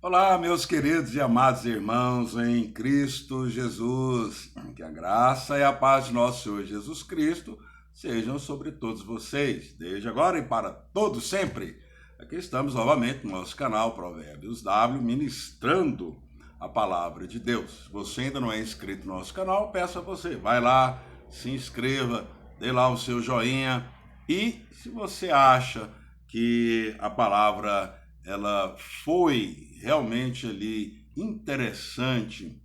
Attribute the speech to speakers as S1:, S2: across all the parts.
S1: Olá, meus queridos e amados irmãos em Cristo Jesus. Que a graça e a paz de nosso Senhor Jesus Cristo sejam sobre todos vocês, desde agora e para todos sempre. Aqui estamos novamente no nosso canal Provérbios W, ministrando a palavra de Deus. Se você ainda não é inscrito no nosso canal, peço a você, vai lá, se inscreva, dê lá o seu joinha e se você acha que a palavra ela foi realmente ali interessante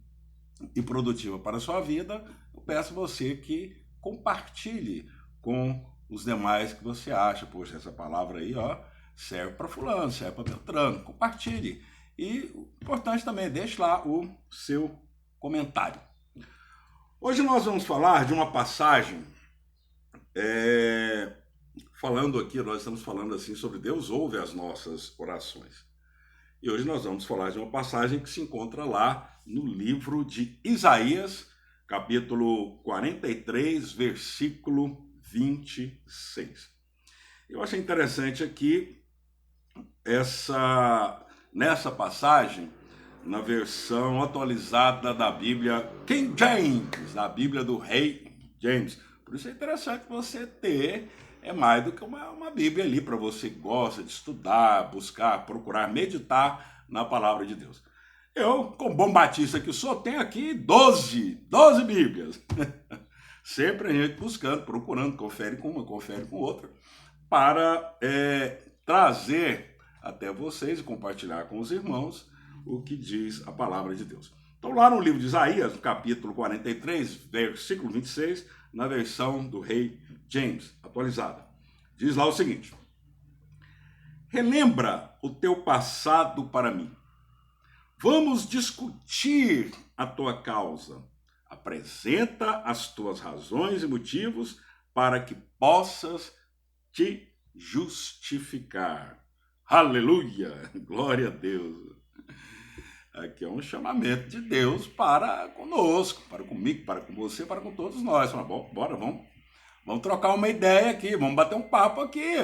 S1: e produtiva para a sua vida, eu peço a você que compartilhe com os demais que você acha, poxa, essa palavra aí, ó, serve para fulano, serve para Beltrano, compartilhe. E o importante também, deixe lá o seu comentário. Hoje nós vamos falar de uma passagem, falando aqui, nós estamos falando assim sobre Deus ouve as nossas orações. E hoje nós vamos falar de uma passagem que se encontra lá no livro de Isaías, capítulo 43, versículo 26. Eu achei interessante aqui nessa passagem, na versão atualizada da Bíblia King James, da Bíblia do Rei James. Por isso é interessante você ter mais do que uma Bíblia ali para você que gosta de estudar, buscar, procurar, meditar na palavra de Deus. Eu, como bom batista que sou, tenho aqui 12 Bíblias. Sempre a gente buscando, procurando, confere com uma, confere com outra, para trazer até vocês e compartilhar com os irmãos o que diz a palavra de Deus. Então, lá no livro de Isaías, no capítulo 43, versículo 26, na versão do Rei James, atualizada, diz lá o seguinte: relembra o teu passado para mim. Vamos discutir a tua causa. Apresenta as tuas razões e motivos para que possas te justificar. Aleluia! Glória a Deus! Aqui é um chamamento de Deus para conosco, para comigo, para com você, para com todos nós. Bom, bora, vamos trocar uma ideia aqui, vamos bater um papo aqui.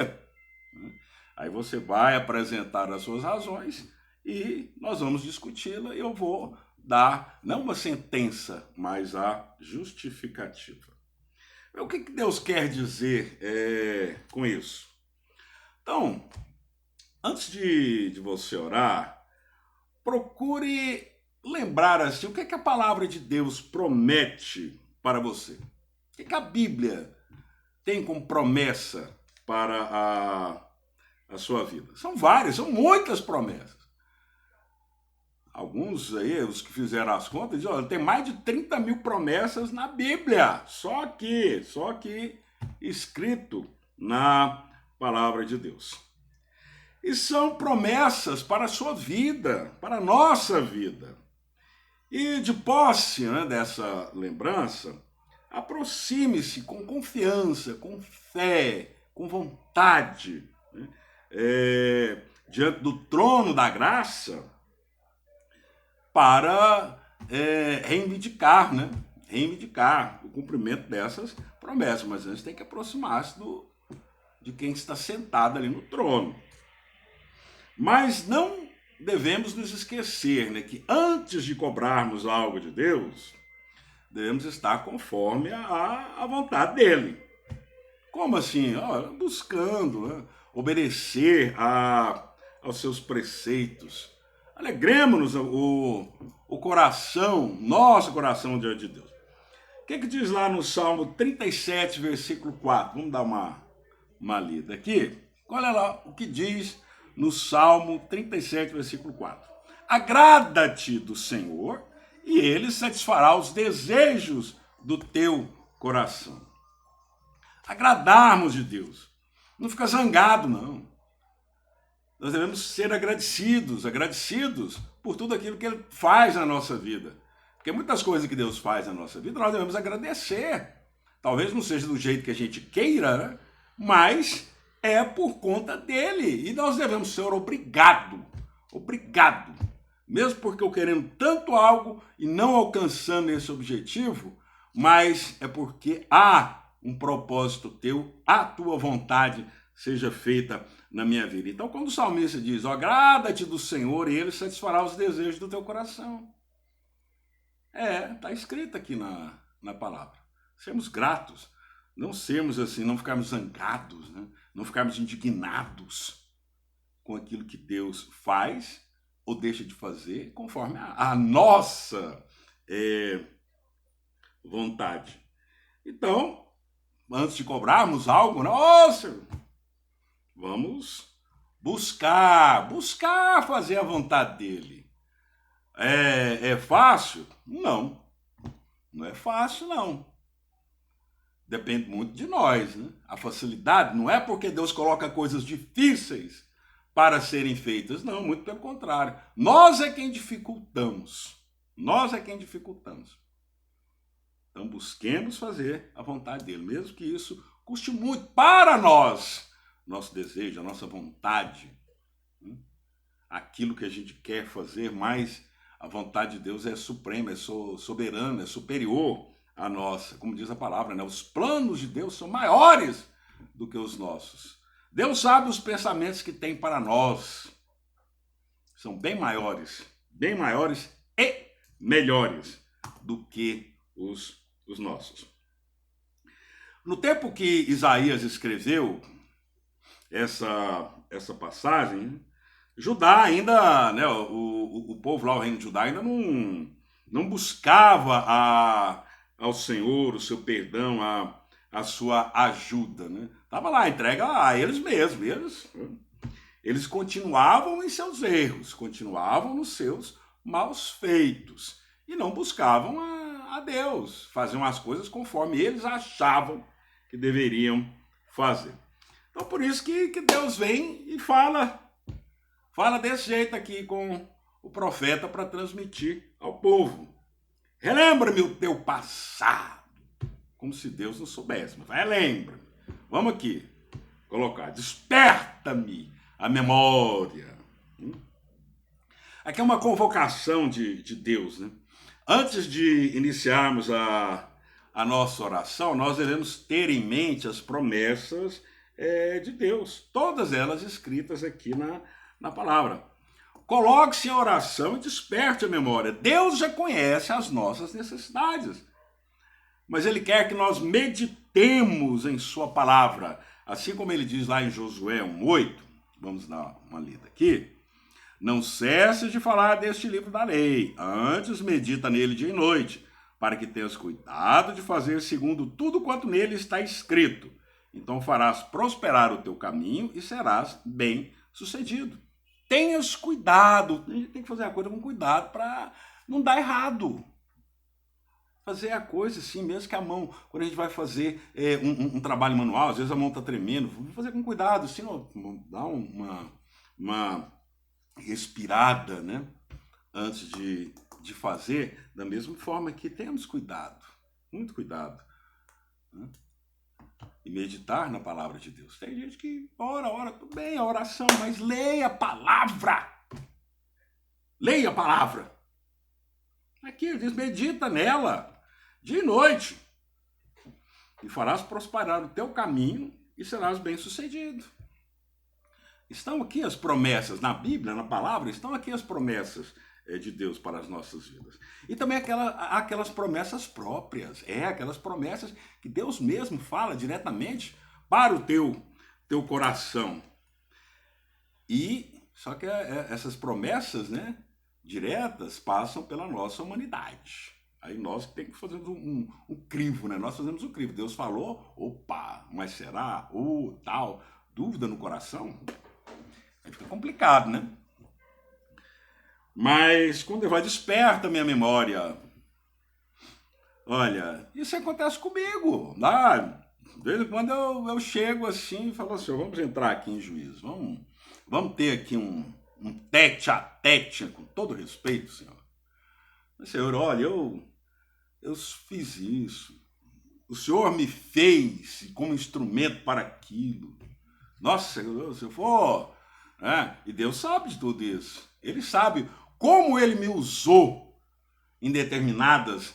S1: Aí você vai apresentar as suas razões e nós vamos discuti-la e eu vou dar, não uma sentença, mas a justificativa. O que Deus quer dizer com isso? Então, antes de você orar, procure lembrar assim, o que a palavra de Deus promete para você. O que a Bíblia tem como promessa para a sua vida? São várias, são muitas promessas. Alguns aí, os que fizeram as contas, dizem, olha, tem mais de 30 mil promessas na Bíblia, só aqui, escrito na palavra de Deus. E são promessas para a sua vida, para a nossa vida. E de posse dessa lembrança, aproxime-se com confiança, com fé, com vontade, diante do trono da graça, para reivindicar o cumprimento dessas promessas. Mas antes tem que aproximar-se de quem está sentado ali no trono. Mas não devemos nos esquecer que antes de cobrarmos algo de Deus, devemos estar conforme a vontade dele. Como assim? Buscando obedecer aos seus preceitos. Alegremos-nos o coração, nosso coração diante de Deus. O que diz lá no Salmo 37, versículo 4? Vamos dar uma lida aqui. Olha lá o que diz no Salmo 37, versículo 4. Agrada-te do Senhor e ele satisfará os desejos do teu coração. Agradarmos de Deus. Não fica zangado, não. Nós devemos ser agradecidos por tudo aquilo que ele faz na nossa vida. Porque muitas coisas que Deus faz na nossa vida, nós devemos agradecer. Talvez não seja do jeito que a gente queira, mas é por conta dele. E nós devemos ser obrigado. Mesmo porque eu querendo tanto algo e não alcançando esse objetivo, mas é porque há um propósito teu, a tua vontade seja feita na minha vida. Então, quando o salmista diz, ó, agrada-te do Senhor e ele satisfará os desejos do teu coração. Está escrito aqui na palavra. Sermos gratos, não sermos assim, não ficarmos zangados, né? Não ficarmos indignados com aquilo que Deus faz ou deixa de fazer, conforme a nossa vontade. Então, antes de cobrarmos algo, nossa, vamos buscar fazer a vontade dele. É fácil? Não é fácil, não. Depende muito de nós, né? A facilidade não é porque Deus coloca coisas difíceis para serem feitas, não, muito pelo contrário. Nós é quem dificultamos. Então busquemos fazer a vontade dele, mesmo que isso custe muito para nós. Nosso desejo, a nossa vontade, aquilo que a gente quer fazer, mas a vontade de Deus é suprema, é soberana, é superior à nossa. Como diz a palavra, né? Os planos de Deus são maiores do que os nossos. Deus sabe os pensamentos que tem para nós. São bem maiores e melhores do que os nossos. No tempo que Isaías escreveu essa passagem, Judá ainda, né, o povo lá, o reino de Judá, ainda não buscava ao Senhor o seu perdão, a sua ajuda, né? Estava lá, entrega a eles mesmos. Eles continuavam em seus erros, continuavam nos seus maus feitos e não buscavam a Deus, faziam as coisas conforme eles achavam que deveriam fazer. Então, por isso que Deus vem e fala desse jeito aqui com o profeta para transmitir ao povo. Relembra-me o teu passado. Como se Deus não soubesse, mas relembra-me. Vamos aqui colocar, desperta-me a memória. Aqui é uma convocação de Deus, né? Antes de iniciarmos a nossa oração, nós devemos ter em mente as promessas de Deus, todas elas escritas aqui na palavra. Coloque-se em oração e desperte a memória. Deus já conhece as nossas necessidades, mas Ele quer que nós meditemos em Sua palavra, assim como Ele diz lá em Josué 1:8. Vamos dar uma lida aqui. Não cesse de falar deste livro da lei, antes medita nele dia e noite, para que tenhas cuidado de fazer segundo tudo quanto nele está escrito. Então farás prosperar o teu caminho e serás bem sucedido. Tenhas cuidado, a gente tem que fazer a coisa com cuidado para não dar errado. Fazer a coisa assim, mesmo que a mão, quando a gente vai fazer um trabalho manual, às vezes a mão está tremendo, vamos fazer com cuidado, assim, dá uma respirada, né? Antes de fazer, da mesma forma que temos cuidado, muito cuidado, né? E meditar na palavra de Deus. Tem gente que ora, tudo bem, a oração, mas leia a palavra. Leia a palavra. Aqui ele diz, medita nela, dia e noite, e farás prosperar o teu caminho e serás bem-sucedido. Estão aqui as promessas, na Bíblia, na palavra, estão aqui as promessas de Deus para as nossas vidas. E também aquelas promessas próprias, aquelas promessas que Deus mesmo fala diretamente para o teu coração. E só que essas promessas, né, diretas, passam pela nossa humanidade. Aí nós temos que fazer um crivo, né? Nós fazemos um crivo. Deus falou, opa, mas será? Tal, dúvida no coração. Aí fica complicado, né? Mas quando ele vai, desperta a minha memória. Olha, isso acontece comigo. De vez em quando eu chego assim e falo assim, vamos entrar aqui em juízo. Vamos ter aqui um tete a tete, com todo respeito, Senhor. Mas, Senhor, olha, eu fiz isso. O Senhor me fez como instrumento para aquilo. Nossa, se eu for... E Deus sabe de tudo isso. Ele sabe como Ele me usou em determinadas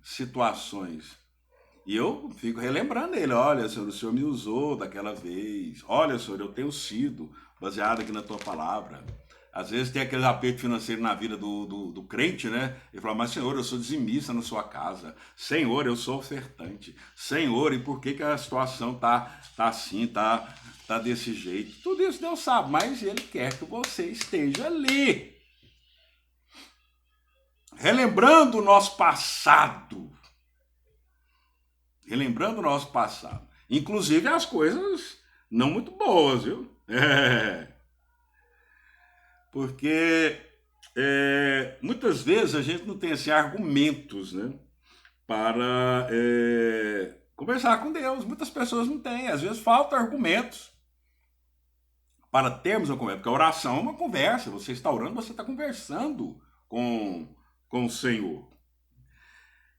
S1: situações. E eu fico relembrando ele, olha, Senhor, o Senhor me usou daquela vez. Olha, Senhor, eu tenho sido baseado aqui na tua palavra. Às vezes tem aquele aperto financeiro na vida do crente, né? Ele fala, mas Senhor, eu sou dizimista na sua casa. Senhor, eu sou ofertante. Senhor, e por que que a situação tá assim, tá desse jeito? Tudo isso Deus sabe, mas Ele quer que você esteja ali. Relembrando o nosso passado. Relembrando o nosso passado. Inclusive as coisas não muito boas, viu? Porque muitas vezes a gente não tem assim, argumentos, né, para conversar com Deus. Muitas pessoas não têm. Às vezes faltam argumentos para termos uma conversa. Porque a oração é uma conversa. Você está orando, você está conversando com o Senhor.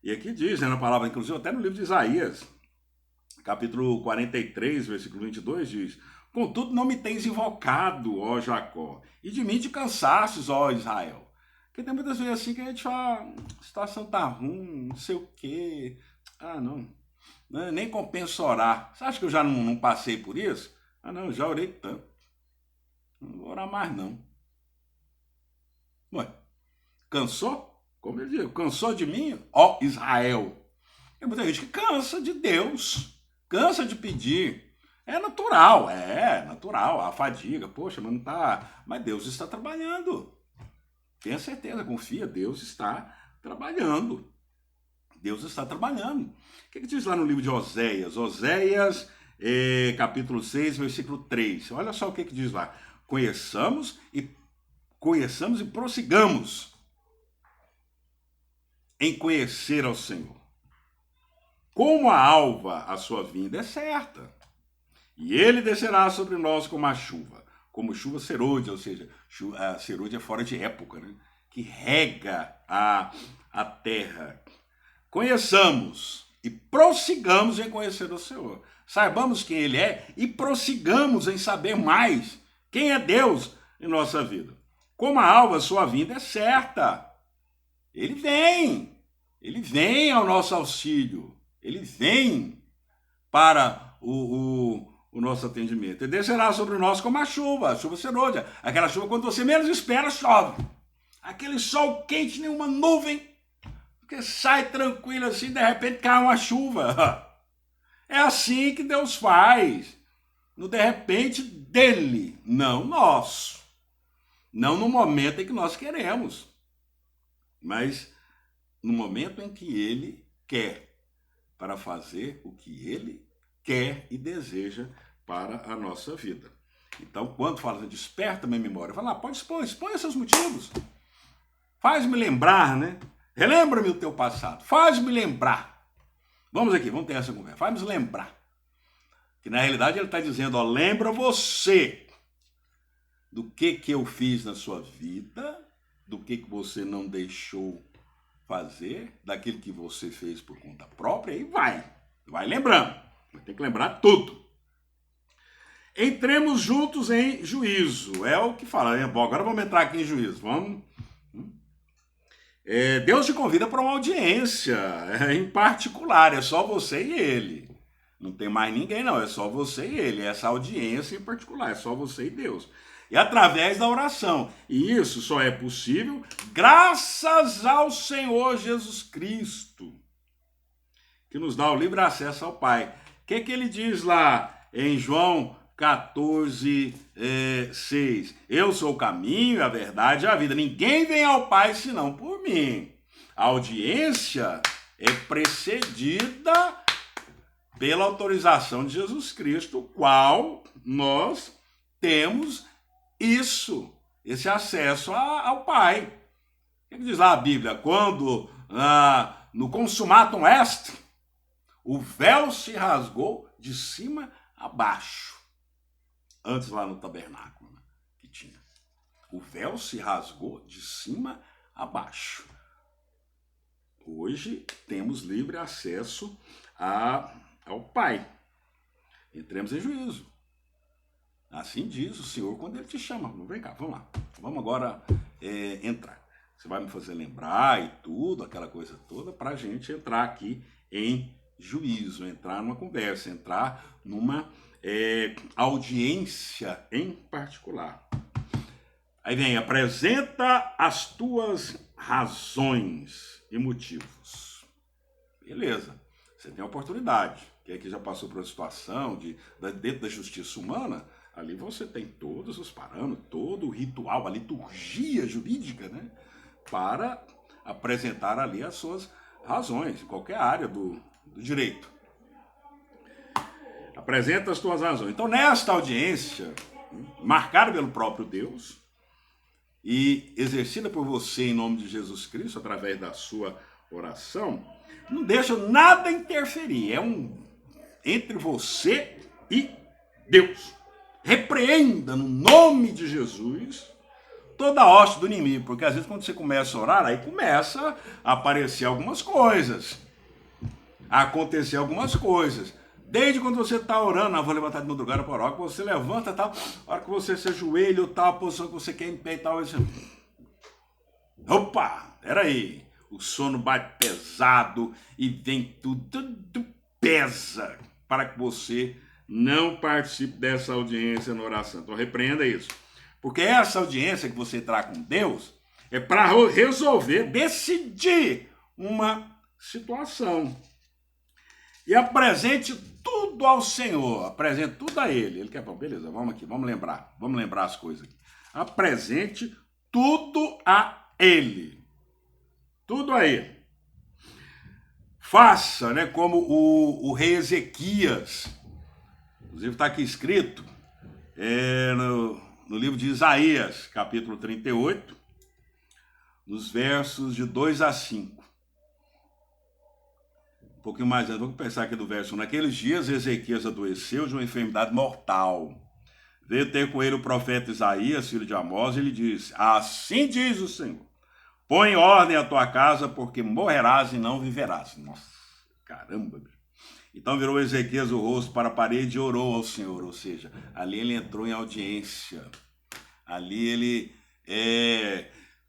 S1: E aqui diz, né, na palavra, inclusive até no livro de Isaías, capítulo 43, versículo 22, diz: contudo não me tens invocado, ó Jacó, e de mim te cansastes, ó Israel. Porque tem muitas vezes assim que a gente fala, a situação tá ruim, não sei o quê. Ah, não, nem compensa orar. Você acha que eu já não passei por isso? Ah, não, eu já orei tanto. Não vou orar mais, não. Ué, cansou? Como eu digo, cansou de mim, ó Israel. Tem muita gente que cansa de Deus, cansa de pedir. É natural, a fadiga. Poxa, mas não tá. Mas Deus está trabalhando. Tenha certeza, confia, Deus está trabalhando. Deus está trabalhando. O que diz lá no livro de Oséias? Oséias, capítulo 6, versículo 3. Olha só o que diz lá. Conheçamos e prossigamos em conhecer ao Senhor. Como a alva, a sua vinda é certa. E ele descerá sobre nós como chuva serôdia, ou seja, a serôdia é fora de época, né? Que rega a terra. Conheçamos e prossigamos em conhecer o Senhor. Saibamos quem Ele é e prossigamos em saber mais quem é Deus em nossa vida. Como a alva, sua vinda é certa. Ele vem ao nosso auxílio. Ele vem para o nosso atendimento. Ele descerá sobre nós como a chuva serôdia. Aquela chuva quando você menos espera, chove. Aquele sol quente, nenhuma nuvem, que sai tranquilo assim, de repente cai uma chuva. É assim que Deus faz. No de repente dele, não nosso. Não no momento em que nós queremos, mas no momento em que ele quer, para fazer o que ele quer e deseja para a nossa vida. Então, quando fala desperta minha memória, fala, pode expor, exponha seus motivos. Faz-me lembrar, né? Relembra-me o teu passado. Faz-me lembrar. Vamos aqui, vamos ter essa conversa. Faz-me lembrar. Que na realidade ele está dizendo, ó, lembra você do que eu fiz na sua vida, do que você não deixou fazer, daquilo que você fez por conta própria, e vai lembrando. Tem que lembrar tudo. Entremos juntos em juízo. É o que fala, né? Bom, agora vamos entrar aqui em juízo. Vamos. Deus te convida para uma audiência, em particular, é só você e ele. Não tem mais ninguém, não, é só você e ele. Essa audiência em particular, é só você e Deus. E através da oração. E isso só é possível graças ao Senhor Jesus Cristo, que nos dá o livre acesso ao Pai. O que ele diz lá em João 14, 6? Eu sou o caminho, a verdade e a vida. Ninguém vem ao Pai senão por mim. A audiência é precedida pela autorização de Jesus Cristo, qual nós temos esse acesso ao Pai. O que diz lá a Bíblia? Quando no consumatum est, o véu se rasgou de cima a baixo. Antes lá no tabernáculo, né, que tinha. O véu se rasgou de cima a baixo. Hoje temos livre acesso ao Pai. Entremos em juízo. Assim diz o Senhor quando Ele te chama. Vem cá, vamos lá. Vamos agora entrar. Você vai me fazer lembrar e tudo, aquela coisa toda, para a gente entrar aqui em juízo, entrar numa conversa, entrar numa audiência em particular. Aí vem, apresenta as tuas razões e motivos. Beleza, você tem a oportunidade. Quem aqui já passou por uma situação dentro da justiça humana, ali você tem todos os parâmetros, todo o ritual, a liturgia jurídica, né, para apresentar ali as suas razões, em qualquer área do direito. Apresenta as tuas razões. Então, nesta audiência, marcada pelo próprio Deus e exercida por você em nome de Jesus Cristo, através da sua oração, não deixa nada interferir. É entre você e Deus. Repreenda no nome de Jesus toda a hoste do inimigo, porque às vezes quando você começa a orar, aí começa a aparecer algumas coisas, a acontecer algumas coisas. Desde quando você está orando, vou levantar de madrugada para orar, que você levanta, tal, a hora que você se ajoelha, tal, a posição que você quer em pé e tal, você... Opa, peraí, o sono bate pesado e vem tudo pesa para que você não participe dessa audiência na oração. Então repreenda isso. Porque essa audiência que você terá com Deus é para resolver, decidir uma situação. E apresente tudo ao Senhor, apresente tudo a Ele. Ele quer, beleza, vamos aqui, vamos lembrar as coisas aqui. Apresente tudo a Ele. Tudo a Ele. Faça, né, como o rei Ezequias, inclusive está aqui escrito no livro de Isaías, capítulo 38, nos versos de 2 a 5. Um pouquinho mais antes, vamos pensar aqui do verso 1. Naqueles dias, Ezequias adoeceu de uma enfermidade mortal. Veio ter com ele o profeta Isaías, filho de Amós, e lhe disse: assim diz o Senhor, põe em ordem a tua casa, porque morrerás e não viverás. Nossa, caramba! Então virou Ezequias o rosto para a parede e orou ao Senhor. Ou seja, ali ele entrou em audiência. Ali ele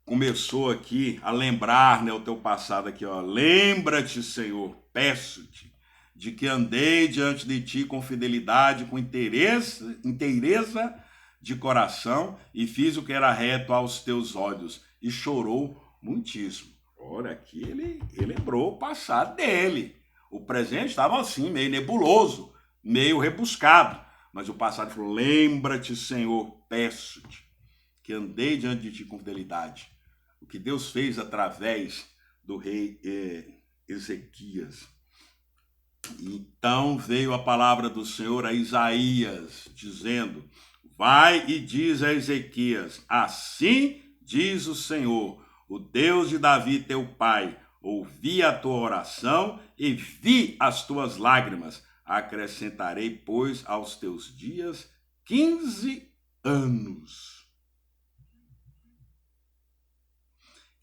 S1: começou aqui a lembrar, né, o teu passado aqui, ó. Lembra-te, Senhor, peço-te, de que andei diante de ti com fidelidade, com inteireza de coração, e fiz o que era reto aos teus olhos, e chorou muitíssimo. Olha, aqui ele lembrou o passado dele. O presente estava assim, meio nebuloso, meio rebuscado. Mas o passado falou: lembra-te, Senhor, peço-te, que andei diante de ti com fidelidade. O que Deus fez através do rei Ezequias. Então veio a palavra do Senhor a Isaías, dizendo: vai e diz a Ezequias, assim diz o Senhor, o Deus de Davi teu pai, ouvi a tua oração e vi as tuas lágrimas. Acrescentarei, pois, aos teus dias 15 anos.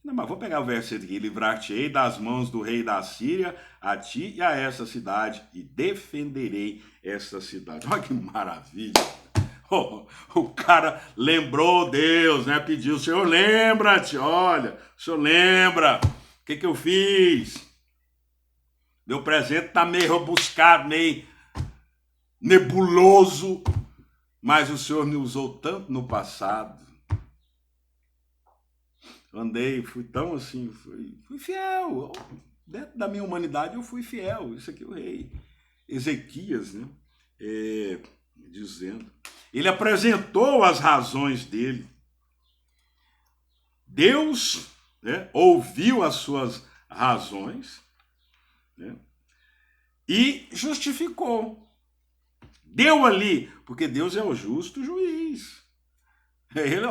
S1: Não, mas vou pegar o versículo aqui. Livrar-te-ei das mãos do rei da Síria, a ti e a essa cidade, e defenderei essa cidade. Olha que maravilha. O cara lembrou Deus, né? Pediu: Senhor, lembra-te, olha, o Senhor lembra o que eu fiz. Meu presente está meio rebuscado, meio nebuloso, mas o Senhor me usou tanto no passado. Andei, fui tão assim, fui fiel. Dentro da minha humanidade eu fui fiel. Isso aqui é o rei Ezequias, né? Dizendo. Ele apresentou as razões dele. Deus, né, ouviu as suas razões, né, e justificou. Deu ali, porque Deus é o justo juiz. Ele,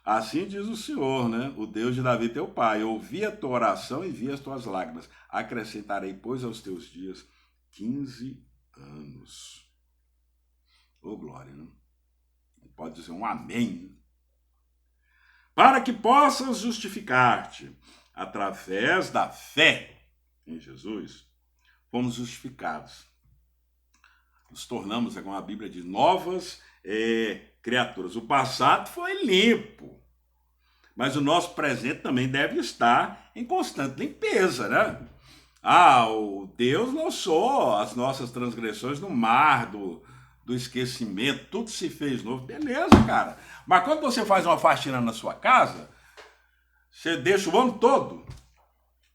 S1: assim diz o Senhor, né, o Deus de Davi teu pai, ouvi a tua oração e vi as tuas lágrimas. Acrescentarei, pois, aos teus dias 15 anos. Ô, glória, né? Pode dizer um amém. Para que possas justificar-te através da fé em Jesus, fomos justificados. Nos tornamos, como a Bíblia diz, novas criaturas. O passado foi limpo, mas o nosso presente também deve estar em constante limpeza, né? O Deus lançou as nossas transgressões no mar do esquecimento, tudo se fez novo. Beleza, cara. Mas quando você faz uma faxina na sua casa, você deixa o ano todo.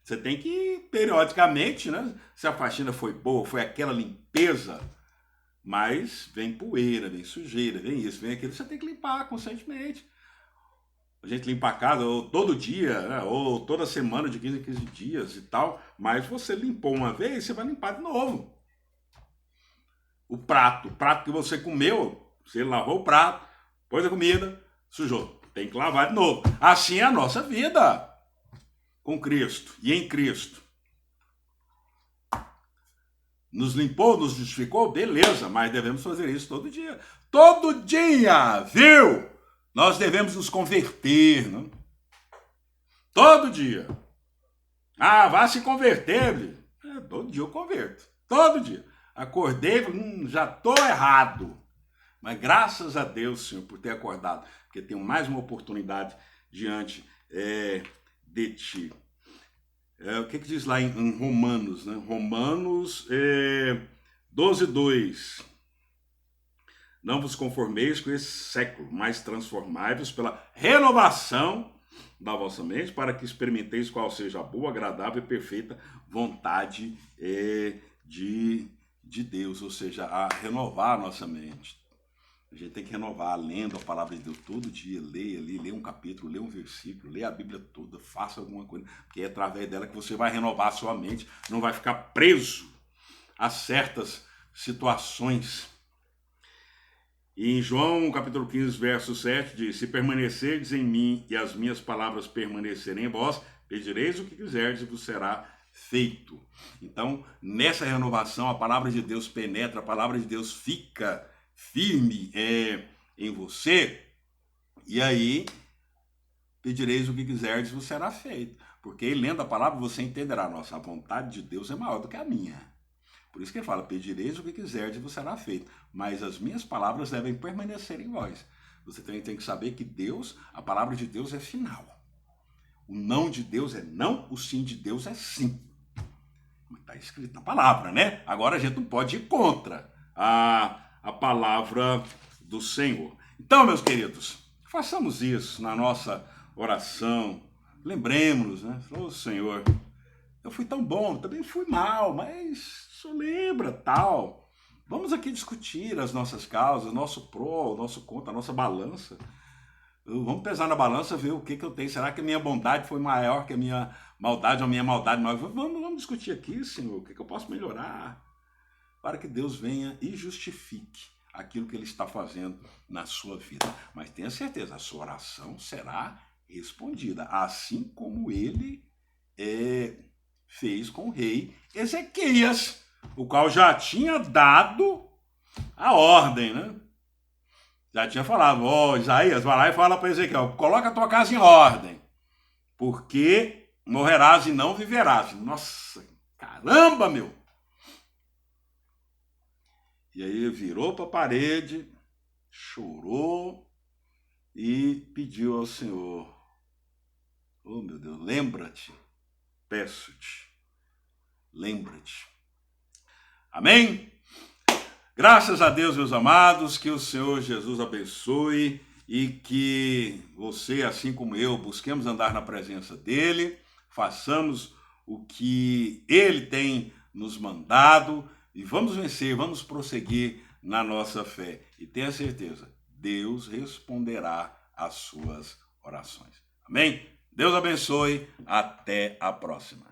S1: Você tem que, periodicamente, né? Se a faxina foi boa, foi aquela limpeza, mas vem poeira, vem sujeira, vem isso, vem aquilo, você tem que limpar constantemente. A gente limpa a casa ou todo dia, né? Ou toda semana, de 15 em 15 dias e tal, mas você limpou uma vez, você vai limpar de novo. O prato que você comeu, você lavou o prato, pôs a comida, sujou. Tem que lavar de novo. Assim é a nossa vida com Cristo e em Cristo. Nos limpou, nos justificou, beleza, mas devemos fazer isso todo dia. Todo dia, viu? Nós devemos nos converter, não? Todo dia. Vá se converter. Todo dia eu converto. Todo dia. Acordei, já estou errado. Mas graças a Deus, Senhor, por ter acordado, porque tenho mais uma oportunidade diante de Ti. O que diz lá em Romanos, né? Romanos 12:2. Não vos conformeis com esse século, mas transformai-vos pela renovação da vossa mente, para que experimenteis qual seja a boa, agradável e perfeita vontade de Deus, ou seja, a renovar a nossa mente. A gente tem que renovar lendo a palavra de Deus todo dia, leia um capítulo, leia um versículo, leia a Bíblia toda, faça alguma coisa, porque é através dela que você vai renovar a sua mente, não vai ficar preso a certas situações. E em João, capítulo 15, verso 7, diz: se permanecerdes em mim e as minhas palavras permanecerem em vós, pedireis o que quiserdes e vos será feito. Então, nessa renovação, a palavra de Deus penetra, a palavra de Deus fica firme em você, e aí pedireis o que quiserdes e vos será feito. Porque lendo a palavra você entenderá, nossa, a vontade de Deus é maior do que a minha. Por isso que ele fala, pedireis o que quiserdes e vos será feito. Mas as minhas palavras devem permanecer em vós. Você também tem que saber que Deus, a palavra de Deus é final. O não de Deus é não, o sim de Deus é sim. Está escrito na palavra, né? Agora a gente não pode ir contra a palavra do Senhor. Então, meus queridos, façamos isso na nossa oração. Lembremos-nos, né? Senhor, eu fui tão bom, também fui mal, mas o Senhor lembra, tal. Vamos aqui discutir as nossas causas, nosso pró, nosso contra, a nossa balança. Vamos pesar na balança, ver o que eu tenho. Será que a minha bondade foi maior que a minha maldade ou a minha maldade maior? Vamos discutir aqui, Senhor, o que eu posso melhorar para que Deus venha e justifique aquilo que Ele está fazendo na sua vida. Mas tenha certeza, a sua oração será respondida, assim como Ele fez com o rei Ezequias, o qual já tinha a ordem, né? Já tinha falado, Isaías, vai lá e fala para Ezequiel, coloca a tua casa em ordem, porque morrerás e não viverás. Nossa, caramba, meu! E aí virou para a parede, chorou e pediu ao Senhor, oh meu Deus, lembra-te, peço-te, lembra-te. Amém? Graças a Deus, meus amados, que o Senhor Jesus abençoe e que você, assim como eu, busquemos andar na presença dEle, façamos o que Ele tem nos mandado e vamos vencer, vamos prosseguir na nossa fé. E tenha certeza, Deus responderá às suas orações. Amém? Deus abençoe, até a próxima.